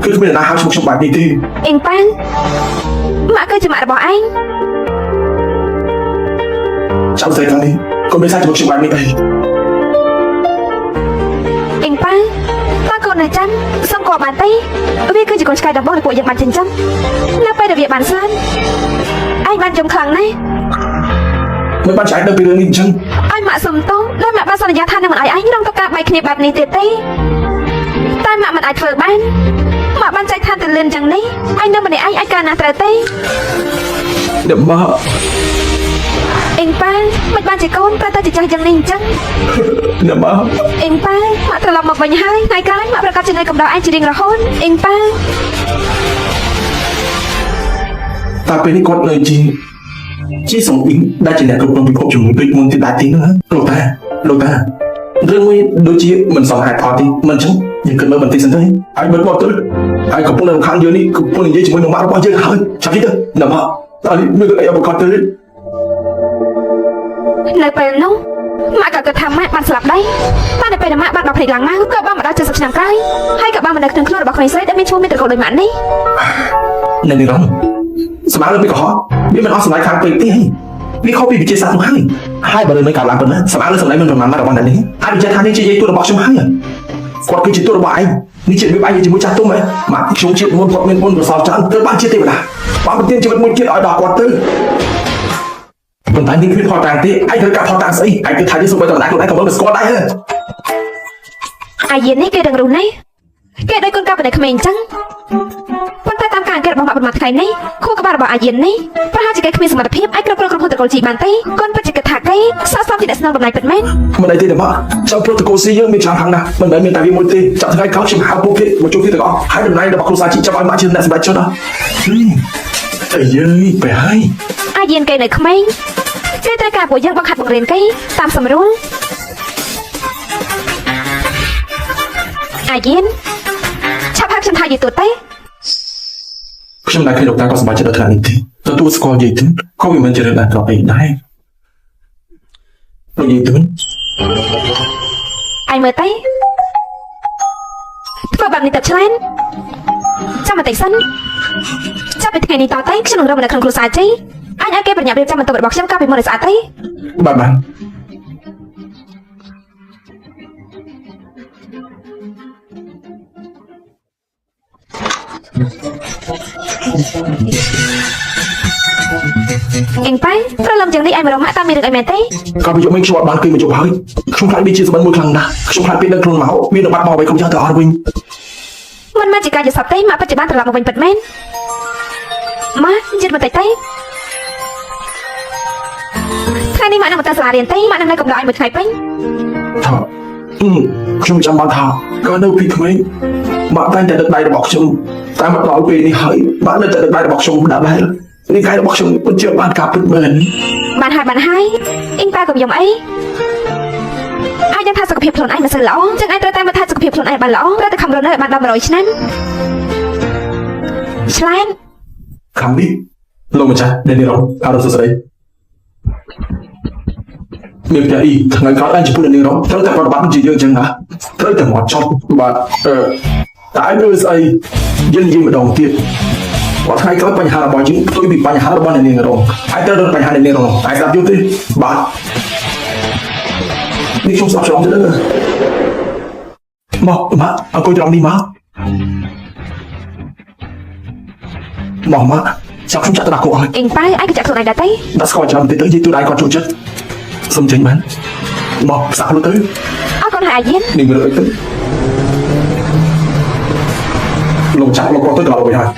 cứ bây giờ là hai trong bài đi đi anh ba mã cơ chỉ mã bỏ anh cháu thấy thằng đi con biết sao trong bài đi đây anh ba con này chăng xong cọ bàn tay vì cứ chỉ còn sky đập bóng của những bàn chân chăng nó phải được việc bàn san anh bàn trồng khẳng này mấy bạn trái đâu bị đường chân anh mạ sầm to lên mạ ba sao giá than đang ai anh trong tất cả bài kia bạc này tiệt tây tai mạ mình ai phở ban mạ ban trái than từ lên chẳng đấy anh đâu mà để anh ca nà tờ tây đậm mơ anh ba mình ban chỉ con ta chỉ chơi chẳng nên chăng đậm mơ anh ba mạ từ lòng một vành hai ngày cái mạประกาศtrên đây cầm đầu anh chỉ định là hôn anh ba ta bên đi con lời gì ជាសំអ៊ីងដែលជាអ្នកគ្រប់គ្រងពិភពជំនួយដូចមុនទៀតដែរទីនោះលោកតារឿងមួយដូចជាមិនសមហេតុផលទេមិនអញ្ចឹងយើងគិតមើលបន្តិចសិនទៅហើយមើលមកទៅហើយកំពុងនៅខាងយើងនេះកំពុងនិយាយជាមួយនឹងម៉ាក់របស់យើងហើយចាំតិចទៅណាម៉ាក់តើមើលអីអបកតទៅនៅពេលនោះម៉ាក់ក៏គិតថាម៉ាក់បានស្លាប់ដែរតែនៅពេលម៉ាក់បានដល់ភ្នែកឡើងមកក៏បានមកដល់70ឆ្នាំក្រោយហើយក៏បានមកនៅក្នុងខ្លួនរបស់ក្មេងស្រីដែលមានឈ្មោះមានត្រកូលដូចម៉ាក់នេះនៅនេះរងស្មារតីពីកុហកវាមិនអស់សម្លាញ់ខាងពេកទេវាខុសពីវិទ្យាសាស្ត្រនោះហើយបើរឿងនេះកើតឡើងប៉ុណ្ណាស្មារតីសម្លាញ់មិនប្រមាណរបស់អ្នកនេះហើយវិទ្យាថានេះជាយាយទូរបស់ខ្ញុំហើយគាត់គឺជាទូរបស់ឯងនេះជាវាឯងជាមួយចាស់ទុំហ៎ម៉ាក់ខ្ញុំជាតិមុនគាត់មានបុណ្យកុសលច្រើនទើបបានជាទេវតាបានប្រទានជីវិតមួយទៀតឲ្យដល់គាត់ទៅប៉ុន្តែនេះគ្មានផលតាំងទេឯងត្រូវការផលតាំងស្អីឯងគិតថាយើងសុំទៅម្ដងខ្លួនឯងក៏មិនស្គាល់ដែរអាយនេះគេដឹងรู้ណាគេដោយកូនកាប់នៅក្មេងអញ្ចឹងប៉ុន្តែតាមការអង្កេតរបស់ម៉ាក់ប្រមាណថ្ងៃនេះខួរក្បាលរបស់អាយនេះប្រហែលជាគេគ្មានសមត្ថភាពអាចគ្រប់គ្រងក្រុមហ៊ុនតកូលជីបានទេកូនពិតជាគិតថាគេសោះសំជាអ្នកស្នងតំណែងពិតមែនមិនអីទេម៉ាក់ចាំប្រូតូកូលស៊ីយើងមានច្រើនខាងណាស់មិនមែនមានតែវាមួយទេចាប់ថ្ងៃក្រោយខ្ញុំហៅពួកគេមកជួបគ្នាទាំងអស់ហើយតំណែងរបស់គ្រូសាជីចាប់ឲ្យម៉ាក់ជាអ្នកសម្រេចចុះដល់តែយើងបែរហើយអាយគេនៅក្មេងគេត្រូវការពួកយើងបង្ហាត់បង្រៀនគេតាមសម្រួលអាយឆាប់ហៅខ្ញុំថាយាយទូតទេខ្ញុំដែរឃើញលោកតាក៏សប្បាយចិត្តដល់ថ្នាក់នេះទេទទួលស្គាល់យាយទូតក៏វាមិនជារឿងដែលត្រង់អីដែរលោកយាយទូតអាយមើលទេធ្វើបែបនេះទៅឆ្លានចាំបន្តិចសិនចាប់ពីថ្ងៃនេះតទៅខ្ញុំនឹងរកនៅក្នុងគ្រួសារជីអាចឲ្យគេប្រញាប់រៀបចំបន្ទប់របស់ខ្ញុំកាលពីមុនឲ្យស្អាតទេបាទអេងប៉ៃប្រឡំយ៉ាងនេះឲ្យមករកម៉ាក់តាមមានរឿងអីមែនទេក៏ប្រយោគមិនខ្ញុំអត់បានគេមកជប់ហើយខ្ញុំខ្លាចវាជាសម្បត្តិមួយខ្លាំងណាស់ខ្ញុំខ្លាចពេលដឹកខ្លួនមកមានបាត់មកអ្វីគ្រប់យ៉ាងទៅអស់វិញមិនមែនជាការយល់សប្តិទេម៉ាក់បច្ចុប្បន្នត្រឡប់មកវិញពិតមែនម៉ាក់យល់បន្តិចទេថ្ងៃនេះម៉ាក់នឹងទៅសាលារៀនទេម៉ាក់នឹងនៅកំដៅឲ្យមួយថ្ងៃពេញថាខ្ញុំចាំបានថាក៏នៅពីក្មេងម៉ាក់តែដឹកដៃរបស់ខ្ញុំតែមកដល់ពេលនេះហើយម៉ាក់នៅតែដឹកដៃរបស់ខ្ញុំដាក់ដែរនេះកាយរបស់ខ្ញុំពិតជាបានការពិតមែនបានហើយអ៊ីងប៉ាកុំយំអីអាចនឹងថាសុខភាពខ្លួនឯងមិនសូវល្អចឹងឯងត្រូវតែមកថាសុខភាពខ្លួនឯងបានល្អត្រូវតែខំរស់នៅឲ្យបានដល់100ឆ្នាំឆ្លានខំនេះលោកម្ចាស់ដែលនេះរងអរសុស្ដីមានតែអ៊ីថ្ងៃក្រោយអញចំពោះនាងរងត្រូវតែប្រតិបត្តិជាយើងចឹងណាត្រូវតែមកចប់បាទតែអញធ្វើស្អីយើងនិយាយម្ដងទៀតគាត់ថ្ងៃក្រោយបញ្ហារបស់យើងផ្ទុយពីបញ្ហារបស់នាងរងហើយត្រូវរកបញ្ហានាងរងតែស្ដាប់យល់ទេបាទនេះខ្ញុំស្ដាប់ច្រឡំទៅមកអង្គុយត្រង់នេះមកចាំខ្ញុំចាក់ទៅដាក់គោអស់អេងប៉ៅឯងក៏ចាក់ខ្លួនឯងដែរទេដាក់ស្គាល់ចាំតិចទៅនិយាយទូដៃគាត់ចូលចិត្តសុំចេញបានមកផ្សារខ្លួនទៅអរគុណហើយអាយនេះមើលអីទៅលោកចាក់លោកគាត់ទៅដល់វិញហើយ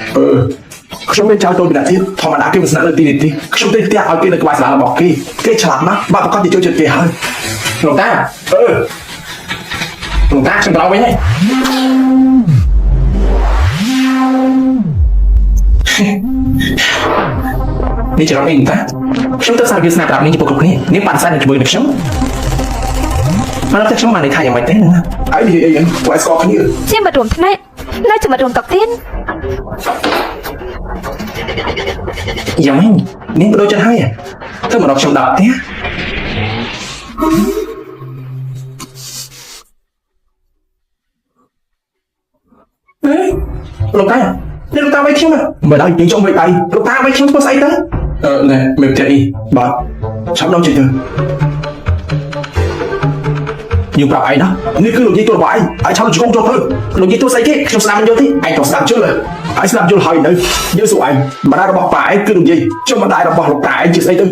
ខ្ញុំមានចៅតូចម្នាក់ទៀតធម្មតាគេមិនស្នាក់នៅទីនេះទេខ្ញុំទៅផ្ទះឲ្យគេនៅក្បែរសាលារបស់គេឆ្លាតណាស់បាក់ប្រកាសទៅចូលចិត្តគេហើយលោកតាលោកតាខ្ញុំដល់វិញហើយនេះច្រឡំអីតាខ្ញុំទៅសារវាស្នាប្រាប់នេះចំពោះគ្រប់គ្នានេះបានសាច់ជាមួយនឹងខ្ញុំមកដល់តែខ្ញុំបាននិយាយថាយ៉ាងម៉េចទេណាហើយនិយាយអីហ្នឹងពួកឯងស្គាល់គ្នាជាមករួមថ្នាក់នៅជាមួយរួមតុកទៀតយ៉ាងម៉េចនាងបដូរចិត្តហើយទៅមកដល់ខ្ញុំដល់ផ្ទះលោកតានេះលោកតាវិញខ្ញុំមិនដល់យើងចង់វិញដៃលោកតាវិញខ្ញុំធ្វើស្អីទៅណែមេផ្ទះអ៊ីបាទឆាប់ដល់ជិះទៅយើងប្រាប់ឯងណានេះគឺលោកយាយទូរបស់ឯងឆាប់ជុំចូលទៅលោកយាយទូស្អីគេខ្ញុំស្ដាប់មិនយល់ទេឯងក៏ស្ដាប់ជឿហើយស្ដាប់យល់ហើយនៅយើងសួរឯងម្ដាយរបស់ប៉ាឯងគឺលោកយាយចុះម្ដាយរបស់លោកតាឯងជាស្អីទៅ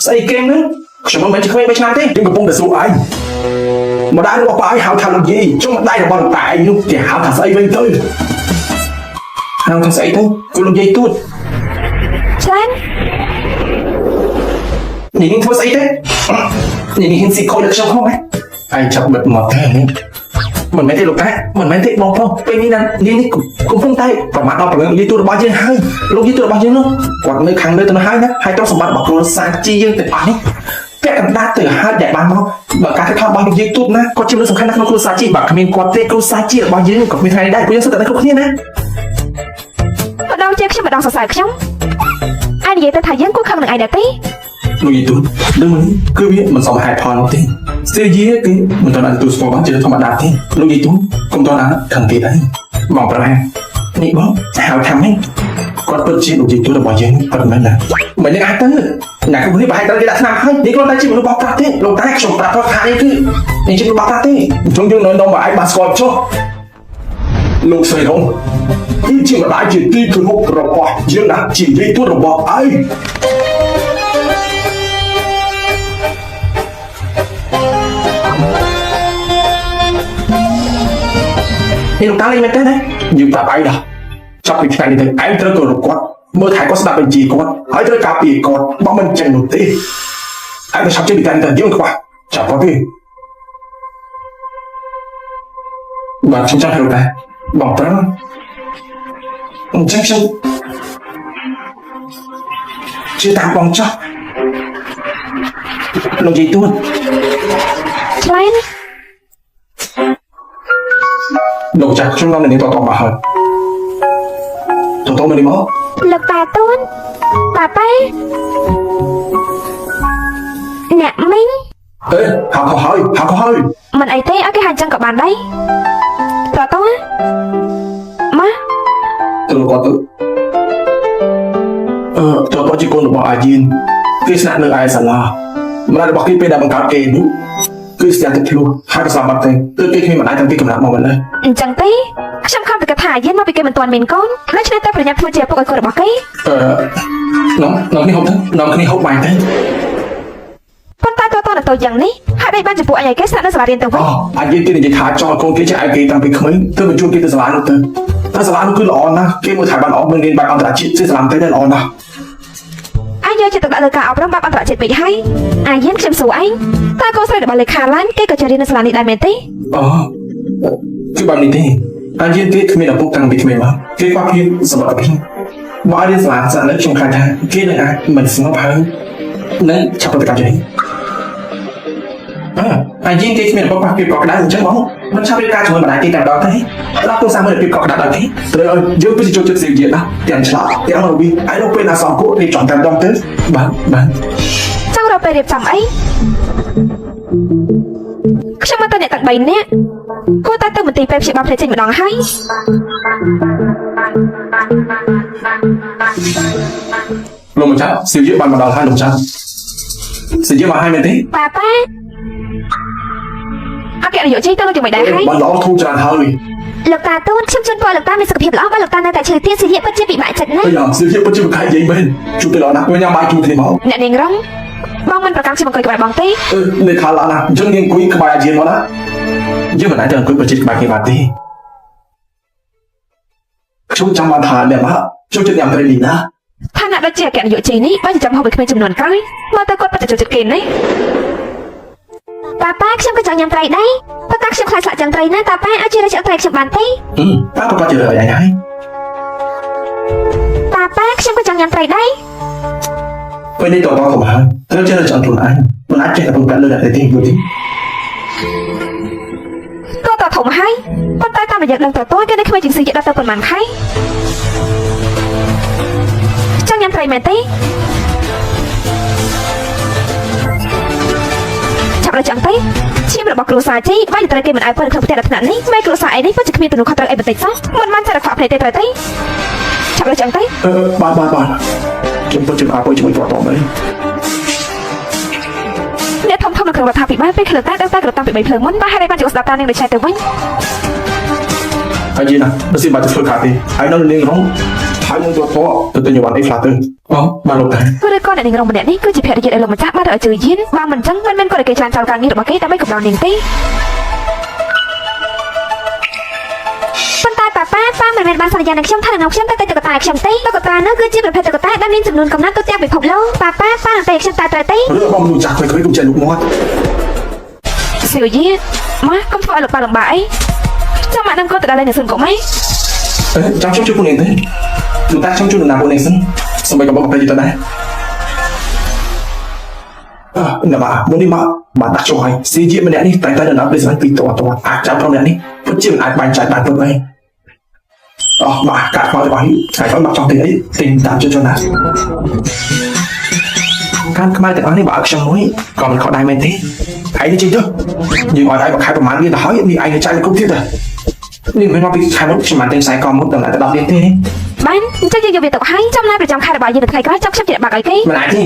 ស្អីគេហ្នឹងខ្ញុំមិនមែនជាក្មេង3ឆ្នាំទេយើងកំពុងតែសួរឯងម្ដាយរបស់ប៉ាឯងហៅថាលោកយាយចុះម្ដាយរបស់លោកតាឯងនោះគេហៅថាស្អីវិញទៅហៅថាស្អីទៅគឺលោកយាយទូឆ្លាននេះធ្វើស្អីទេនេះហ៊ានស៊ីខូចដល់ខ្ញុំហ៎ឯងចាប់បិទមកតែ មិនមែនទេលោកតាមិនមែនទេបងប្រុសពេលនេះនេះកំពុងតែប្រមាថដល់ប្រងនិយាយទូរបស់យើងហើយលោកនិយាយទូរបស់យើងនោះគាត់នៅខាងលើទៅហើយណាហើយទ្រព្យសម្បត្តិរបស់គ្រួសារជីយើងទាំងអស់នេះពាក់កណ្ដាលទៅហើយដែលបានមកបើការខិតខំរបស់លោកយាយទូណាគាត់ជាមនុស្សសំខាន់ណាស់ក្នុងគ្រួសារជីបើគ្មានគាត់ទេគ្រួសារជីរបស់យើងក៏មានថ្ងៃនេះដែរព្រោះយើងសុទ្ធតែគ្រប់គ្នាណា ម្ដងជាខ្ញុំម្ដងសរសើរខ្ញុំអានិយាយទៅថាយើងគួរខឹងនឹងឯងដែរទេ លោកយាយទូដឹងមិនគឺវាមិនសមហេតុផលនោះទេស្ទើរយាគឺមិនតន់ទទួលស្គាល់បានជាធម្មតាទេលោកយាយទូកុំតន់ខឹងទៀតហើយបងប្រហែលនេះបងហៅថាម៉េចគាត់ពិតជាលោកយាយទូរបស់យើងប៉ុណ្ណឹងណាមិននឹងអាចទៅណាគឺនេះប្រហែលត្រូវគេដាក់ឆ្នាំហើយនេះគាត់តែជាមនុស្សបោកប្រាស់ទេលោកតាខ្ញុំប្រាប់គាត់ថានេះគឺនេះជាមនុស្សបោកប្រាស់ទេអញ្ចឹងយើងនៅនំបើឯងបានស្គាល់ចុះលោកស្រីហងគឺជាម្ដាយជាទីគោរពរបស់យើងណាជាយាយទូរបស់ឯង นี่ลูกตาเลยไม่ได้นะอยู่ตาไปดอกชอบไปที่ไหนนี่ไอ้เธอตัวลูกกอดเมื่อถ่ายก็สนับเป็นจีกอดไอ้เธอกาปีกอดบ้ามันจังหนุตีไอ้เธอชอบจะมีการเดินเยอะกว่าจับพอดีบ้านฉันจะให้ลูกตาบอกตรงฉันชื่อตามบองจ้าลงจีตัว ឆ្លែន លោកចាស់ខ្ញុំនាំនាងតតមកហើយតតមកនេះមក លោកតាទួនប៉ាប៉ាអ្នកមីង ហៅខុសហើយ មិនអីទេឲ្យគេហាញ់ចឹងក៏បានដែរតតម៉ា ទៅលោកគាត់ទៅតតជាកូនរបស់អាយៀនគេស្នាក់នៅឯសាលាម្ដាយរបស់គេពេលដែលបង្កើតគេនោះគឺស្ទះទឹកភ្លោះហើយក៏ស្លាប់បាត់ទៅទើបគេគ្មានម្ដាយតាំងពីកំណត់មកមិនដែរ អញ្ចឹងទេខ្ញុំខំតែថាយានមកពីគេមិនទាន់មានកូនដូច្នេះតែប្រញាប់ធ្វើជាឪពុកឲ្យកូនរបស់គេ នាំគ្នាហូបទៅនាំគ្នាហូបបាយទៅ ប៉ុន្តែតទៅយ៉ាងនេះហើយបីបានចំពោះអីគេស្នាក់នៅសាលារៀនទៅវិញ អាយៀនគេនិយាយថាចោលកូនគេជាឯគេតាំងពីក្មេងទើបបញ្ជូនគេទៅសាលានោះទៅតែសាលានោះគឺល្អណាស់គេមើលថែបានល្អមើលរៀនបែបអន្តរជាតិជាសាលាទៅតែល្អណាស់ អាយយកចិត្តទុកដាក់លើការអប់រំបែបអន្តរជាតិពេកហើយអាយខ្ញុំសួរឯងតើកូនស្រីរបស់លេខាឡានគេក៏ចូលរៀននៅសាលានេះដែរមែនទេ គឺបែបនេះទេអាយៀនគេគ្មានឪពុកតាំងពីក្មេងមកគេខ្វះភាពសម្រាប់ខ្ញុំបើរៀនសាលាសាក់នៅខ្ញុំខ្លាចថាគេនឹងអាចមិនស្ងប់ហើយនឹងចាប់ប្រតិកម្មនេះអាយៀនគេគ្មានឪពុកខ្វះភាពកក់ក្ដៅអញ្ចឹងមកមិនឆាប់រៀបការជាមួយម្ដាយគេតែម្ដងទេដល់ទូសាមើលភាពកក់ក្ដៅដល់ទេត្រូវឲ្យយើងពិតជាចូលចិត្តសេវាណាទាំងឆ្លាតទាំងរវីហើយនៅពេលណាសំគួររៀបចំតែម្ដងទៅបាទ ចង់រកពេលរៀបចំអីខ្ញុំមកទៅអ្នកទាំង3នាក់គួរតែទៅមន្ទីរពេទ្យព្យាបាលផ្នែកចេញម្ដងហើយ លោកម្ចាស់សេវាបានមកដល់ហើយលោកម្ចាស់សេវាមកហើយមែនទេ ប៉ាប៉ាអគ្គនាយកជ័យទៅជាមួយដែរហើយ បានល្អធូរច្រើនហើយ លោកតាទួនខ្ញុំជូនពរលោកតាមានសុខភាពល្អបើលោកតានៅតែឈឺទៀតសេវាពិតជាពិបាកចិត្តណាស់ អីយ៉ាងសេវាពិតជាមិនខែយាយមែនជួបទៅល្អណាស់ពេលញ៉ាំបាយជួបគ្នាមក អ្នកនាងរងបងមិនប្រកាន់ខ្ញុំអង្គុយក្បែរបងទេ នេះខាល្អណាស់អញ្ចឹងនាងអង្គុយក្បែរអាយៀនមកណាយើងមិនអាចទៅអង្គុយប្រជិតក្បែរគេបានទេខ្ញុំចាំបានថាអ្នកមកចូលចិត្តញ៉ាំត្រីនេះណា ឋានៈដូចជាអគ្គនាយកជ័យនេះបើចាំហូបឲ្យក្មេងចំនួនក្រោយមកទៅគាត់ពិតជាចូលចិត្តគេនេះប៉ាប៉ាខ្ញុំក៏ចង់ញ៉ាំត្រីដែរប៉ុន្តែខ្ញុំខ្លាចស្លាកចឹងត្រីណាតាប៉ាអាចជិះរកត្រីខ្ញុំបានទេ ប៉ាក៏គាត់ជិះរើឲ្យឯងហើយ ប៉ាប៉ាខ្ញុំក៏ចង់ញ៉ាំត្រីដែរ ពេលនេះតបទៅមកត្រូវចេះចង់ខ្លួនឯងមិនអាចចេះតែពឹងពាក់លើអ្នកទេយល់ទេ ក៏តធំហើយប៉ុន្តែតាមរយៈដឹងតគេនៅក្មេងជាងស៊ីយកដល់ទៅប៉ុន្មានខែចង់ញ៉ាំត្រីមែនទេចាប់ដល់ចឹងទេឈាមរបស់គ្រួសារជីបាញ់ត្រីគេមិនឲ្យប៉ុនក្នុងផ្ទះដល់ថ្នាក់នេះមេគ្រួសារឯនេះពិតជាគ្មានទំនួលខុសត្រូវអីបន្តិចសោះមិនបានសារខ្វះផ្នែកទេត្រូវទេចាប់ដល់ចឹងទេ បានខ្ញុំពិតជាអពុយជាមួយគាត់បងអ្នកធំនៅក្នុងរដ្ឋាភិបាលពេលខ្លះតែដឹងតែក្រតាំពី3ភ្លើងមុនតែហេតុអីបានជាស្ដាប់តាមនាងដូចឆែកទៅវិញ ហើយយីណាបើសិនបាច់ទៅធ្វើការទេហើយនៅនាងរងហើយនឹងទៅទិញវ៉ាន់អីខ្លះទៅបានលោកតា ឬក៏អ្នកនាងរងម្នាក់នេះគឺជាភរិយារបស់ម្ចាស់បានទៅឲ្យជួយយានបើមិនចឹងមិនមែនគាត់តែគេច្រើនចោលការងាររបស់គេដើម្បីកម្ដៅនាងទេប៉ុន្តែប៉ាប៉ាមិនមែនបានសន្យានឹងខ្ញុំថានឹងខ្ញុំទៅតុក្កតាខ្ញុំទេតុក្កតានោះគឺជាប្រភេទតុក្កតាដែលមានចំនួនកំណត់ទូទាំងពិភពលោកប៉ាប៉ាទៅខ្ញុំតែត្រូវទេ រឿងបងមនុស្សចាស់ខ្លីៗកុំចេះលុកមាត់ សិវយាមកកុំធ្វើឲ្យលោកប៉ាលំបាកអី ចាំម៉ាក់នឹងក៏ទៅដល់នៅសិនក៏មិន ចាំជួយពួកនេះទេលោកតាចាំជួយនរណាពួកនេះសិនសម្បីក៏មកទៅដែរណាបាទមុននេះមកបាទដាក់ចូលឲ្យស៊ីជាម្នាក់នេះតែនៅដល់ពេលស្មានពីតតអាចចាំប្រុសម្នាក់នេះពិតជាមិនអាចបាញ់ចាយបានពិតទេអោះបាទកាត់មកទៅបងហើយគាត់មកចង់ទៅអីទិញតាមជួយណាការខ្មែរទាំងអស់នេះបើឲ្យខ្ញុំមួយក៏មិនខុសដែរមែនទេឯងទៅជិះទៅយើងឲ្យឯងមកខែប្រហែលវាទៅហើយនេះឯងចាយគ្រប់ទៀតនេះមិនមកពីខែមុនខ្ញុំបានទិញខ្សែកមុនដល់តែ10រៀលទេបានអញ្ចឹងយើងយកវាទៅឲ្យចំណាយប្រចាំខែរបស់យើងនៅថ្ងៃក្រោយចាំខ្ញុំជិះបាក់ឲ្យគេមិនអាចទេ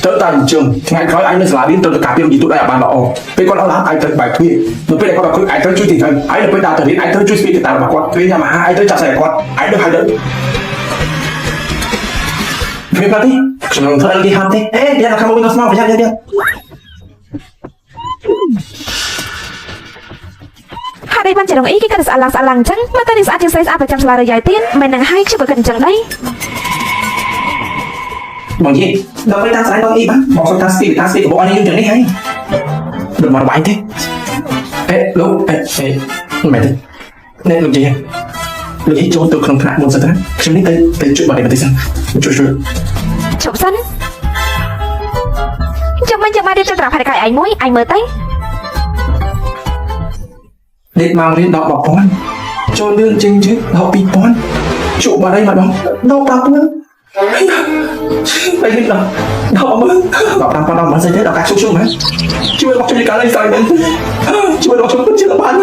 ទៅតាមអញ្ចឹងថ្ងៃក្រោយឯងនៅសាលារៀនទៅការពីនិយាយទូដៃឲ្យបានល្អពេលគាត់អត់ឡើងឯងទៅបែកគ្នានៅពេលគាត់ឲ្យឯងទៅជួយទីហើយឯងនៅពេលដើរទៅរៀនឯងទៅជួយស្ពីកតារបស់គាត់ពេលញ៉ាំអាហារឯងទៅចាប់ខ្សែគាត់ឯងទៅហើយទៅពេលបាត់ទេខ្ញុំនឹងធ្វើអីគេហាត់ទេអេយ៉ាងណាខាងមកវិញស្មោះប្រយ័ត្នទៀតហើយđâyបានចរងអីគេក៏ស្អាតឡើងអញ្ចឹងមកទៅនេះស្អាតជាងស្អាតប្រចាំសាលារយៈទៀតមិននឹងឲ្យខ្ញុំក៏គិតអញ្ចឹងដែរបងនិយាយដល់ពេលតាមស្អាតបងអីបានបងសុំតាមស្ពីករបស់អញយើងទាំងនេះហើយដល់មកបាញ់ទេអេលោកអេមិនទេអ្នកលោកនិយាយលោកចូលទៅក្នុងថ្នាក់មុនសិនណាខ្ញុំនេះទៅជួយបងនេះបន្តិចសិនជួយជប់សិនចាំមិនចាំមករៀបចំត្រាផែនការឯងមួយឯងមើលទៅដេកមករៀនដល់10,000ចូលលឿនជាងដល់2,000ជួបបាត់អីមកដល់10,000bây giờ đâu mà đọc năm con đâu mà xây thế đọc cả số số mà chưa đọc cho gì cả đây sai đến chưa đọc cho chưa là bán